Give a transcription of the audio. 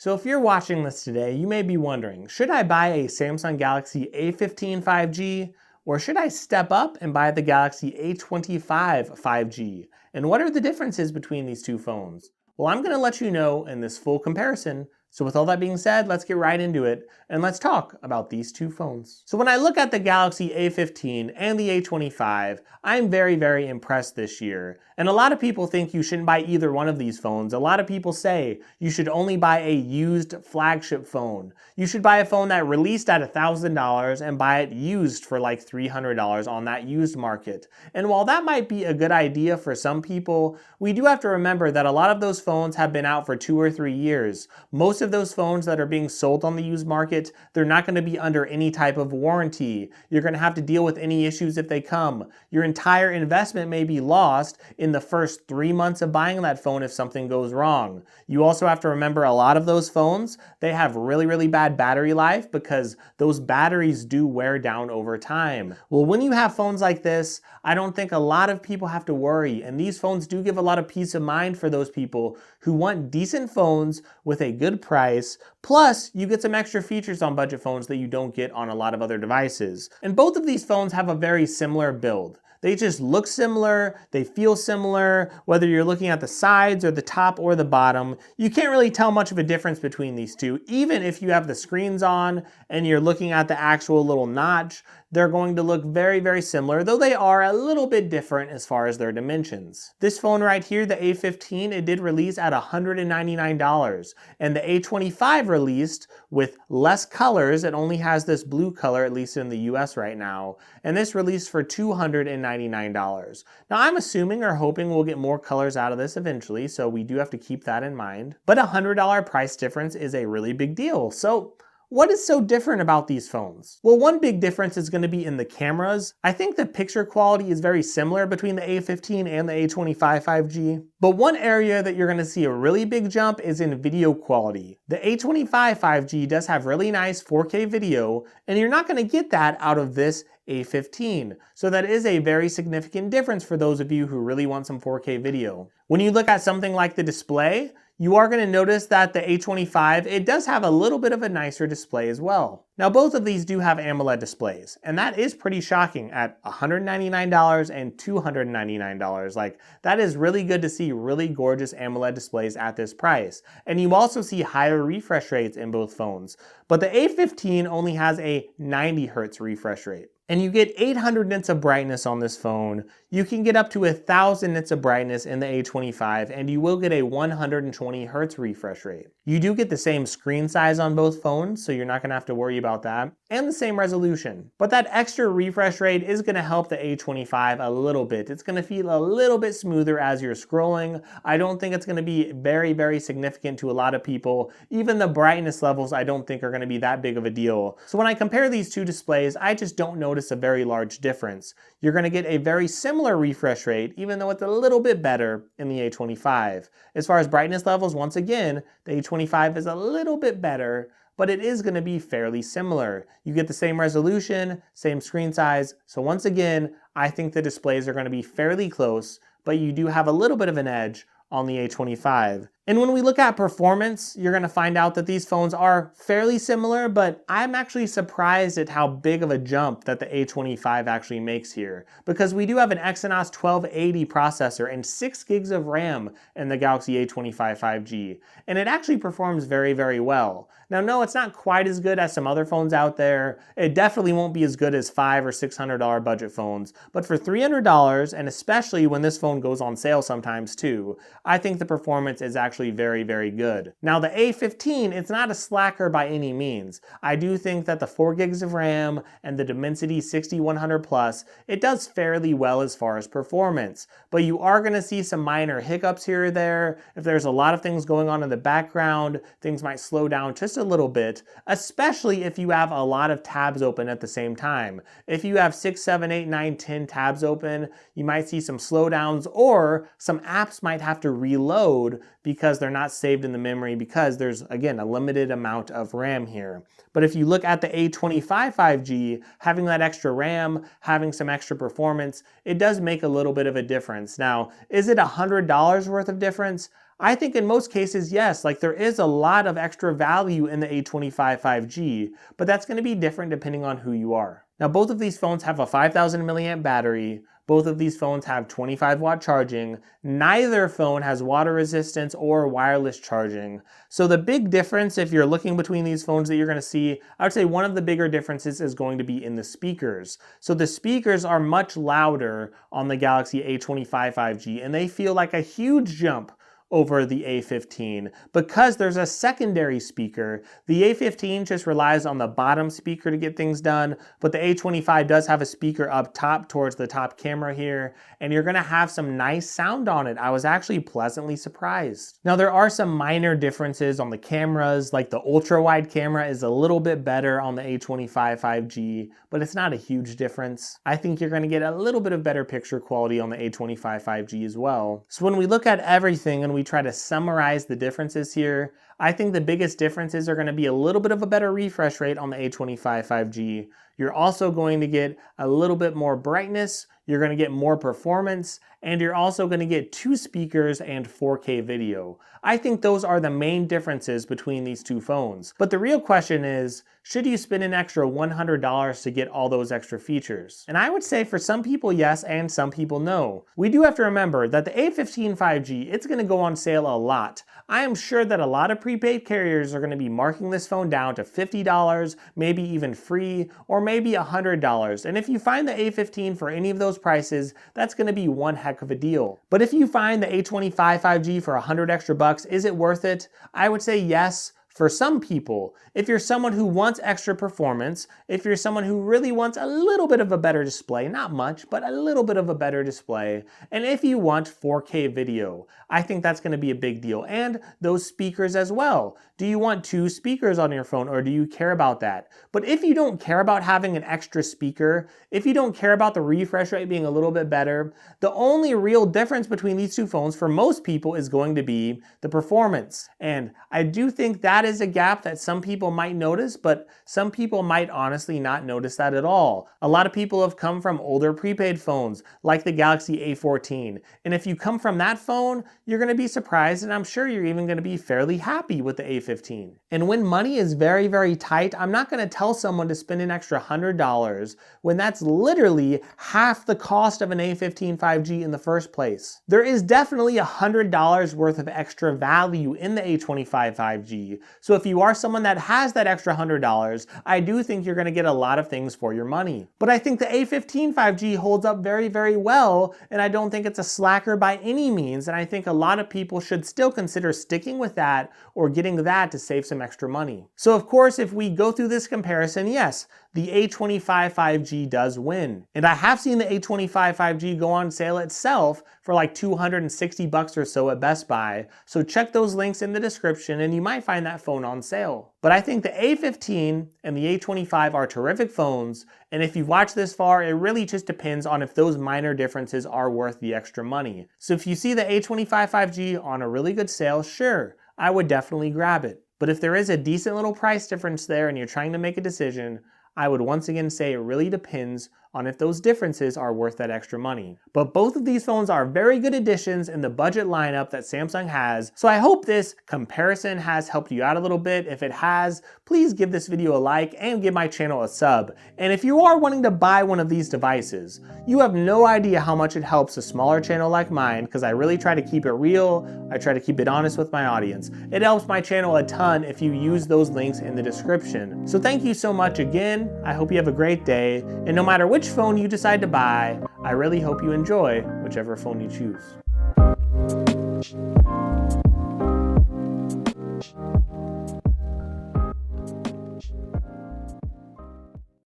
So if you're watching this today, you may be wondering, should I buy a Samsung Galaxy A15 5G or should I step up and buy the Galaxy A25 5G? And what are the differences between these two phones? Well, I'm going to let you know in this full comparison. So with all that being said, let's get right into it and let's talk about these two phones. So when I look at the Galaxy A15 and the A25, I'm very impressed this year. And a lot of people think you shouldn't buy either one of these phones. A lot of people say you should only buy a used flagship phone. You should buy a phone that released at $1,000 and buy it used for like $300 on that used market. And while that might be a good idea for some people, we do have to remember that a lot of those phones have been out for 2 or 3 years. Most of those phones that are being sold on the used market, they're not going to be under any type of warranty. You're going to have to deal with any issues if they come. Your entire investment may be lost in the first 3 months of buying that phone if something goes wrong. You also have to remember a lot of those phones, they have really bad battery life because those batteries do wear down over time. Well, when you have phones like this, I don't think a lot of people have to worry, and these phones do give a lot of peace of mind for those people who want decent phones with a good price, plus you get some extra features on budget phones that you don't get on a lot of other devices. And both of these phones have a very similar build. They just look similar, they feel similar, whether you're looking at the sides or the top or the bottom. You can't really tell much of a difference between these two. Even if you have the screens on and you're looking at the actual little notch, they're going to look very similar, though they are a little bit different as far as their dimensions. This phone right here, the A15, it did release at $199, and the A25 released with less colors. It only has this blue color, at least in the US right now, and this released for $299. Now I'm assuming or hoping we'll get more colors out of this eventually, so we do have to keep that in mind. But a $100 price difference is a really big deal. So what is so different about these phones? Well, one big difference is going to be in the cameras. I think the picture quality is very similar between the A15 and the A25 5G. But one area that you're going to see a really big jump is in video quality. The A25 5G does have really nice 4K video, and you're not going to get that out of this A15. So that is a very significant difference for those of you who really want some 4K video. When you look at something like the display, you are going to notice that the A25, it does have a little bit of a nicer display as well. Now both of these do have AMOLED displays, and that is pretty shocking at $199 and $299. Like, that is really good to see really gorgeous AMOLED displays at this price. And you also see higher refresh rates in both phones. But the A15 only has a 90 Hz refresh rate. And you get 800 nits of brightness on this phone. You can get up to 1,000 nits of brightness in the A25, and you will get a 120 Hz refresh rate. You do get the same screen size on both phones, so you're not going to have to worry about that, and the same resolution. But that extra refresh rate is going to help the A25 a little bit. It's going to feel a little bit smoother as you're scrolling. I don't think it's going to be very significant to a lot of people. Even the brightness levels I don't think are going to be that big of a deal. So when I compare these two displays, I just don't notice a very large difference. You're going to get a very similar refresh rate, even though it's a little bit better in the A25. As far as brightness levels, once again, the A25 is a little bit better, but it is going to be fairly similar. You get the same resolution, same screen size, so once again, I think the displays are going to be fairly close, but you do have a little bit of an edge on the A25. And when we look at performance, you're going to find out that these phones are fairly similar, but I'm actually surprised at how big of a jump that the A25 actually makes here. Because we do have an Exynos 1280 processor and 6 gigs of RAM in the Galaxy A25 5G. And it actually performs very well. Now, no, it's not quite as good as some other phones out there. It definitely won't be as good as $500 or $600 budget phones. But for $300, and especially when this phone goes on sale sometimes too, I think the performance is actually very good. Now the A15, it's not a slacker by any means. I do think that the 4 gigs of RAM and the Dimensity 6100 Plus, it does fairly well as far as performance. But you are going to see some minor hiccups here or there. If there's a lot of things going on in the background, things might slow down just a little bit, especially if you have a lot of tabs open at the same time. If you have 6, 7, 8, 9, 10 tabs open, you might see some slowdowns, or some apps might have to reload because they're not saved in the memory, because there's, again, a limited amount of RAM here. But if you look at the A25 5G, having that extra RAM, having some extra performance, it does make a little bit of a difference. Now, is it $100 worth of difference? I think in most cases, yes, like there is a lot of extra value in the A25 5G, but that's going to be different depending on who you are. Now, both of these phones have a 5,000 milliamp battery. Both of these phones have 25-watt charging. Neither phone has water resistance or wireless charging. So the big difference, if you're looking between these phones that you're going to see, I would say one of the bigger differences is going to be in the speakers. So the speakers are much louder on the Galaxy A25 5G, and they feel like a huge jump over the A15 because there's a secondary speaker. The A15 just relies on the bottom speaker to get things done, but the A25 does have a speaker up top towards the top camera here, and you're gonna have some nice sound on it. I was actually pleasantly surprised. Now, there are some minor differences on the cameras, like the ultra wide camera is a little bit better on the A25 5G, but it's not a huge difference. I think you're gonna get a little bit of better picture quality on the A25 5G as well. So when we look at everything and we try to summarize the differences here, I think the biggest differences are going to be a little bit of a better refresh rate on the A25 5G. You're also going to get a little bit more brightness, you're going to get more performance, and you're also going to get 2 speakers and 4K video. I think those are the main differences between these two phones. But the real question is, should you spend an extra $100 to get all those extra features? And I would say for some people yes, and some people no. We do have to remember that the A15 5G, it's going to go on sale a lot. I am sure that a lot of prepaid carriers are going to be marking this phone down to $50, maybe even free, or maybe $100. And if you find the A15 for any of those prices, that's going to be one heck of a deal. But if you find the A25 5G for $100 extra bucks, is it worth it? I would say yes. For some people, if you're someone who wants extra performance, if you're someone who really wants a little bit of a better display, not much, but a little bit of a better display, and if you want 4K video, I think that's going to be a big deal. And those speakers as well. Do you want 2 speakers on your phone, or do you care about that? But if you don't care about having an extra speaker, if you don't care about the refresh rate being a little bit better, the only real difference between these two phones for most people is going to be the performance. And I do think that is a gap that some people might notice, but some people might honestly not notice that at all. A lot of people have come from older prepaid phones like the Galaxy A14. And if you come from that phone, you're going to be surprised, and I'm sure you're even going to be fairly happy with the A15. And when money is very, very tight, I'm not going to tell someone to spend an extra $100 when that's literally half the cost of an A15 5G in the first place. There is definitely $100 worth of extra value in the A25 5G. So if you are someone that has that extra $100, I do think you're going to get a lot of things for your money. But I think the A15 5G holds up very, very well, and I don't think it's a slacker by any means, and I think a lot of people should still consider sticking with that or getting that to save some extra money. So of course, if we go through this comparison, yes, the A25 5G does win. And I have seen the A25 5G go on sale itself for like $260 or so at Best Buy. So check those links in the description and you might find that phone on sale. But I think the A15 and the A25 are terrific phones. And if you've watched this far, it really just depends on if those minor differences are worth the extra money. So if you see the A25 5G on a really good sale, sure, I would definitely grab it. But if there is a decent little price difference there and you're trying to make a decision, I would once again say it really depends on if those differences are worth that extra money. But both of these phones are very good additions in the budget lineup that Samsung has, so I hope this comparison has helped you out a little bit. If it has, please give this video a like and give my channel a sub. And if you are wanting to buy one of these devices, you have no idea how much it helps a smaller channel like mine, because I really try to keep it real, I try to keep it honest with my audience. It helps my channel a ton if you use those links in the description. So thank you so much again, I hope you have a great day, and no matter which phone you decide to buy, I really hope you enjoy whichever phone you choose.